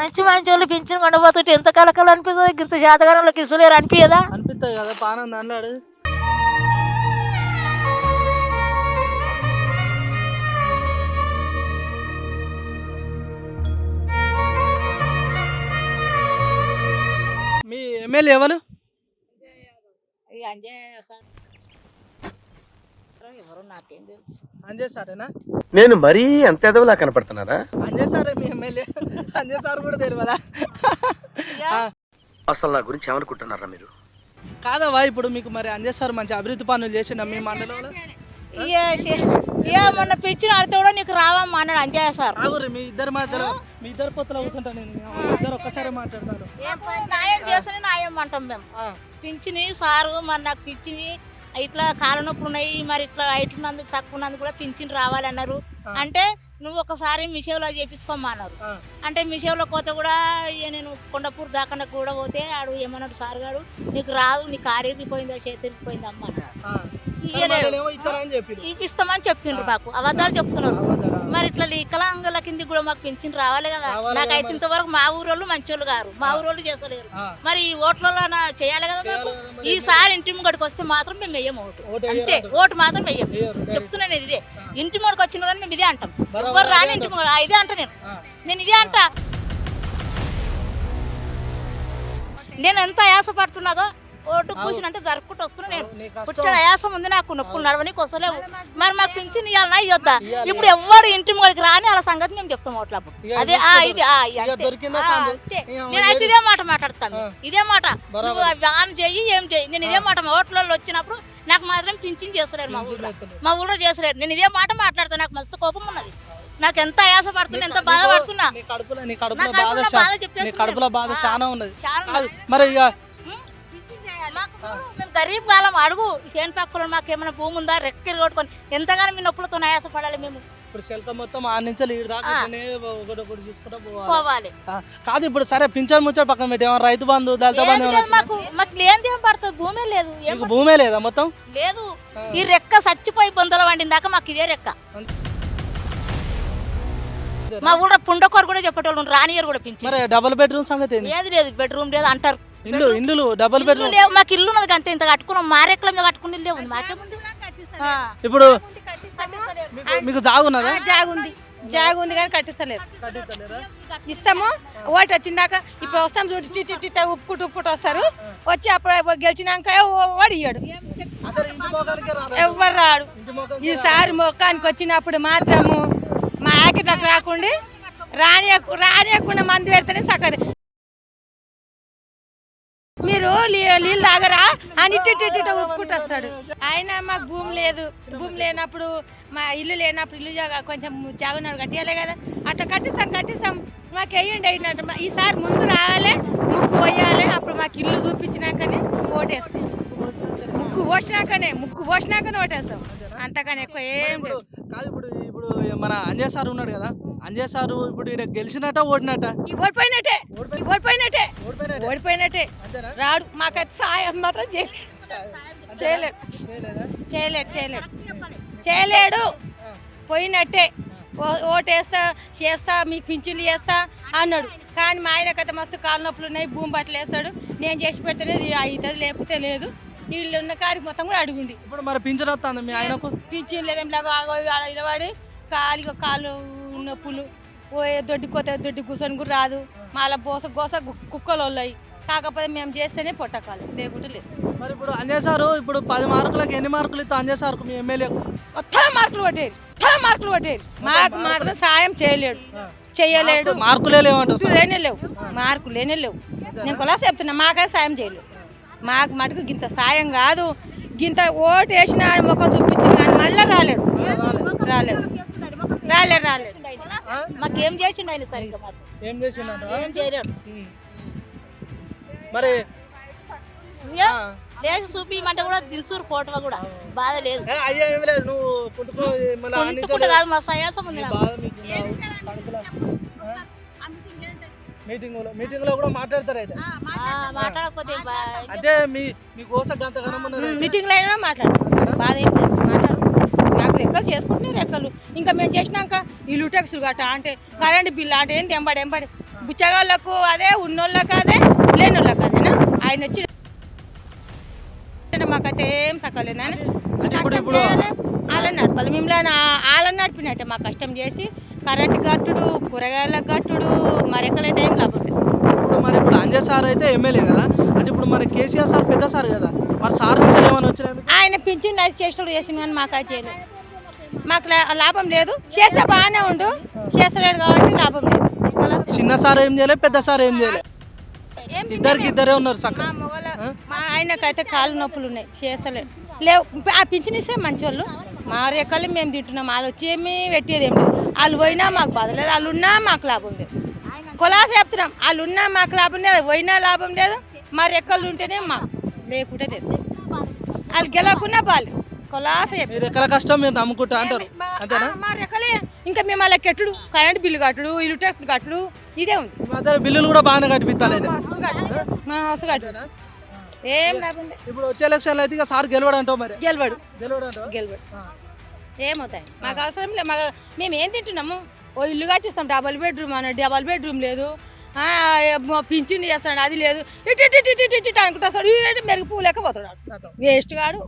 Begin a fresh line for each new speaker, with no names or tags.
మంచి మంచి వాళ్ళు పింఛన్ కొండపోతుంటే ఎంత కలకలు అనిపిస్తుంది, ఇంత జాతకాలంలోకి ఇసులేరు అనిపించదా?
అనిపిస్తుంది కదా పానం అన్నాడు. మీ ఎమ్మెల్యే ఎవరు? అంజయ్ సారేనా?
నేను మరీ అంత ఎదవలా కనపడుతున్నారా?
అంజయ్ సారే మీ ఎమ్మెల్యే. అంజయ్ సార్ కూడా తెలియదా?
అసలు నా గురించి ఏమనుకుంటున్నారా మీరు?
కాదవా, ఇప్పుడు మీకు మరి అంజయ్ సార్ మంచి అభివృద్ధి పనులు చేసిండ మీ మండలంలో?
మొన్న పిచ్చిన ఆడితే కూడా నీకు రావమ్మా అన్నాడు అంజయ్య సార్.
మీ ఇద్దరు పొత్తులో కూర్చుంటా నేను, ఇద్దరు ఒక్కసారి మాట్లాడతారు.
న్యాయం చేస్తేనే న్యాయం అంటాం మేము. పింఛని సారు మరి నాకు పింఛని ఇట్లా కాళ్ళ నొప్పులు ఉన్నాయి, మరి ఇట్లా ఇట్లున్నందుకు తక్కువ ఉన్నందుకు కూడా పింఛన్ రావాలన్నారు. అంటే నువ్వు ఒకసారి మిషేవ్లో చేపించుకోమ్మా అన్నారు. అంటే మిషేవ్లో పోతే కూడా నేను కొండపూర్ దాకా కూడా పోతే ఆడు ఏమన్నాడు సార్ గారు, నీకు రాదు, నీ కారు ఇరిగిపోయిందా చేతి ఇరిగిపోయింది అమ్మ ఇప్పిస్తామని చెప్పిండ్రు. మాకు అబద్ధాలు చెప్తున్నారు. మరి ఇట్లా వికలాంగుల కింద కూడా మాకు పింఛన్ రావాలి కదా. నాకైతే ఇంతవరకు మా ఊరోళ్ళు మంచోళ్ళు గారు, మా ఊరోళ్ళు చేస్తలేరు. మరి ఈ ఓట్లలో చేయాలి కదా మాకు. ఈసారి ఇంటి ముంగడికి వస్తే మాత్రం మేము వెయ్యం ఓటు, అంతే. ఓటు మాత్రం వెయ్యం. చెప్తున్నాను ఇదే, ఇంటి ముంగడికి వచ్చిన వాళ్ళు మేము ఇదే అంటాం. ఎవరు రాని ఇంటి ముంగడు ఇదే అంటా నేను ఇదే అంటా. నేను ఎంత ఆయాసపడుతున్నాగో ఓటు కూర్చుని జరుపుకుంటూ వస్తున్నా. నేను పుట్టిన ఆయాసం ఉంది నాకు, నొప్పులు నడవనికి వస్తలేవు. మరి మాకు పింఛన్ ఇవ్వాలన్నా ఇవ్వద్దా? ఇప్పుడు ఎవరు ఇంటి ముంగడికి రాని వాళ్ళ సంగతి మేము చెప్తాం ఓట్లప్పుడు. అదే ఇది నేనైతే ఇదే మాట మాట్లాడతాను, ఇదే మాట. నువ్వు ఆన్ చెయ్యి ఏం చెయ్యి, నేను ఇదే మాట. ఓట్లలో వచ్చినప్పుడు నాకు మాత్రం పింఛన్ చేస్తలేరు, మా ఊళ్ళో చేస్తలేరు. నేను ఇదే మాట మాట్లాడతాను. నాకు మస్తు కోపం ఉన్నది, నాకు ఎంత ఆయాస పడుతున్నా, ఎంత బాధపడుతున్నా. మేము గరీబ్ కాలం అడుగు చేను పక్కన మాకేమైనా భూమి ఉందా, రెక్కలు కొట్టుకొని ఎంతగానో మీ నొప్పులతో ఆయాసపడాలి మేము.
ఇప్పుడు మొత్తం ఆ నుంచి పోవాలి కాదు. ఇప్పుడు సరే పింఛన్ ముచ్చట పక్కన పెట్టి రైతు బంధు, దళిత బంధు
మాకు లేనిది ఏం పడుతుంది? భూమే లేదు.
భూమే లేదా మొత్తం
లేదు. ఈ రెక్క చచ్చిపోయి బొందల వండిన దాకా మాకు ఇదే రెక్క. మా ఊళ్ళో పుండకోరు కూడా చెప్పేటోళ్ళు రానియర్ కూడా పింఛన్.
డబుల్ బెడ్రూమ్ సంగతి
ఏది లేదు, బెడ్రూమ్ లేదు అంటారు.
ఇల్లు డబుల్ బెడ్రూమ్
లేవు, మాకు ఇల్లు ఉన్నది అంతే. ఇంత కట్టుకున్నాం, మా రెక్కల మీద కట్టుకుని ఇల్లే ఉంది మాకేముంది.
ఇప్పుడు మీకు జాగున్నదా?
జాగుంది కానీ కట్టిస్తలేదు. ఇస్తాము ఓటు వచ్చిందాక. ఇప్పుడు వస్తాం చూడు, ఉప్పుకుంటూ వస్తారు. వచ్చి అప్పుడు గెలిచినాక వాడు ఇయ్యాడు, ఎవరు రాడు. ఈసారి మొక్కానికి వచ్చినప్పుడు మాత్రము మా యాకెట్లకు రాకుండా రానియకుండా మంది పెడితేనే సగది. మీరు నీళ్ళు తాగరా అని ఇట్ట ఉప్పుకుంటూ వస్తాడు. ఆయన మాకు భూమి లేదు, భూమి లేనప్పుడు మా ఇల్లు లేనప్పుడు ఇల్లు కొంచెం జాగున్నాడు కట్టియాలే కదా. అట్లా కట్టిస్తాం మాకు వేయండి అయినట్టు. ఈసారి ముందు రావాలి, ముక్కు పోయాలి, అప్పుడు మాకు ఇల్లు చూపించినాకనే ఓటేస్తాం. ముక్కు పోసినాకనే ఓటేస్తాం, అంతకని ఎక్కువ ఏం లేదు.
కాదు ఇప్పుడు మన అంజయ్ సార్ ఉన్నాడు కదా, అంజయ్ సార్ ఇప్పుడు గెలిచినట్ట ఓడినట్ట?
ఓడిపోయినట్టే రాడు. మాకైతే సాయం మాత్రం చేయలేడు. పోయినట్టే. ఓటేస్తా చేస్తా, మీకు పింఛన్లు చేస్తా అన్నాడు. కానీ మా ఆయనకైతే మస్తు కాళ్ళ నొప్పులు ఉన్నాయి, భూమి బట్టలు వేస్తాడు. నేను చేసి పెడితేనే అవుతుంది, లేకుంటే లేదు. వీళ్ళు ఉన్న కాడికి మొత్తం కూడా అడుగుండి.
ఇప్పుడు మరి పింఛన్ వస్తుంది మీ ఆయనకు?
పింఛన్ లేదేం నిలబడి కాళ్ళు నొప్పులు, దొడ్డి కూర్చొని కూడా రాదు. మళ్ళీ గోస కుక్కలు ఉన్నాయి. కాకపోతే మేము చేస్తేనే పొట్టకాలి, లేకుంటే లేదు.
మరి ఇప్పుడు అంజయ్ సారు ఇప్పుడు 10 మార్కులకు ఎన్ని మార్కులు ఇస్తా అంజయ్ సార్కు మీ ఎమ్మెల్యేకు?
మొత్తం మార్కులు కొట్టేరు. మాకు మాత్రం సాయం చేయలేడు.
మార్కులే లేవు.
నేను కొలా చెప్తున్నా, మాకైతే సాయం చేయలేడు. మాకు మటుకు గింత సాయం కాదు. గింత ఓటు వేసిన మొక్క చూపించింది కానీ మళ్ళీ రాలేడు.
మాకేం చేసిండు ఆయన సరిగ్గా? మాకు
ఏం చేసిండు?
ఏం చేయలేడు.
మరి
లేచి చూపించమంటే కూడా దిల్సూరు కోటవ కూడా బాధ లేదు. పుట్టుకుంటు కాదు, మా సయాసం ఉంది.
మీటింగ్ లో కూడా మాట్లాడతారు అయితే?
మాట్లాడకపోతే
అంటే మీ కోసం
మీటింగ్ లో అయినా మాట్లాడతారు. బాధ ఏం మాట్లాడు. నాకు లెక్కలు చేసుకుంటున్నారు. లెక్కలు ఇంకా మేము చేసినాక ఇల్లు ట్యాక్సులు గట్ట అంటే కరెంట్ బిల్లు అంటే ఏంటి ఎంబడి బుచ్చగాళ్ళకు అదే, ఉన్నోళ్ళకు అదే, లేనోళ్ళకు అదేనా. ఆయన వచ్చి మాకైతే ఏం సక్కలేదు అని వాళ్ళని నడపాలి. మిమ్మల్ని వాళ్ళని నడిపినట్టే మా కష్టం చేసి కరెంటు కట్టుడు, కూరగాయల కట్టుడు, మరెక్కలైతే ఏం లాభం లేదు.
మరి ఇప్పుడు అంజయ్ సార్ అయితే ఎమ్మెల్యే కదా, అంటే ఇప్పుడు మరి కేసీఆర్ సార్ పెద్ద సార్ కదా, మరి సార్ నుంచి ఏమైనా వచ్చినాయి?
ఆయన పింఛన్ రైస్ చేసేటప్పుడు చేసింది కానీ మాకు అది చేయలేదు. మాకు లాభం లేదు. చేస్తే బాగానే ఉండు, చేస్తలేడు కాబట్టి లాభం లేదు.
చిన్న సార్ ఏం చేయలేదు, పెద్ద సార్ ఏం చేయలేదు, ఇద్దరికి ఇద్దరే ఉన్నారు సక్క.
మా ఆయనకైతే కాళ్ళు నొప్పులు ఉన్నాయి, చేస్తలేడు. లేవు ఆ పింఛన్ ఇస్తే మంచి వాళ్ళు. మా రెక్కలు మేము తింటున్నాం, వాళ్ళు వచ్చి ఏమి పెట్టేది ఏం లేదు. వాళ్ళు పోయినా మాకు బాధ లేదు, వాళ్ళు ఉన్నా మాకు లాభం లేదు. కొలాస చెప్తున్నాం, వాళ్ళు ఉన్నా మాకు లాభం లేదు, పోయినా లాభం లేదు. మా రెక్కలు ఉంటేనే మాకు, లేకుంటే లేదు. వాళ్ళు గెలవకున్నా బాలు కొలాస
మీరు ఎక్కడ కష్టం మీరు నమ్ముకుంటా అంటారు అంతేనా?
మా రెక్కలే. ఇంకా మేము అలా కట్టుడు, కరెంట్ బిల్లు కట్టుడు, ఇల్లు ట్యాక్స్ కట్టుడు, ఇదే ఉంది.
బిల్లులు కూడా బాగానే కట్టిపిస్తాలేదు.
మా హౌస్ కట్టు ఏం లాభం లేదు.
ఇప్పుడు వచ్చే ఎలక్షన్లు అయితే ఇక సార్ గెలవడు అంటావు, మరి
గెలవడు
గెలవడు.
ఏమవుతాయి మాకు అవసరం లేదు. మాకు మేము ఏం తింటున్నాము, ఓ ఇల్లు కట్టిస్తాం, డబల్ బెడ్రూమ్ అన్న డబల్ బెడ్రూమ్ లేదు, పింఛన్ చేస్తాడు అది లేదు, ఇటు అనుకుంటా మెరుగు పువ్వు లెక్క పోతాడు వేస్ట్ గాడు.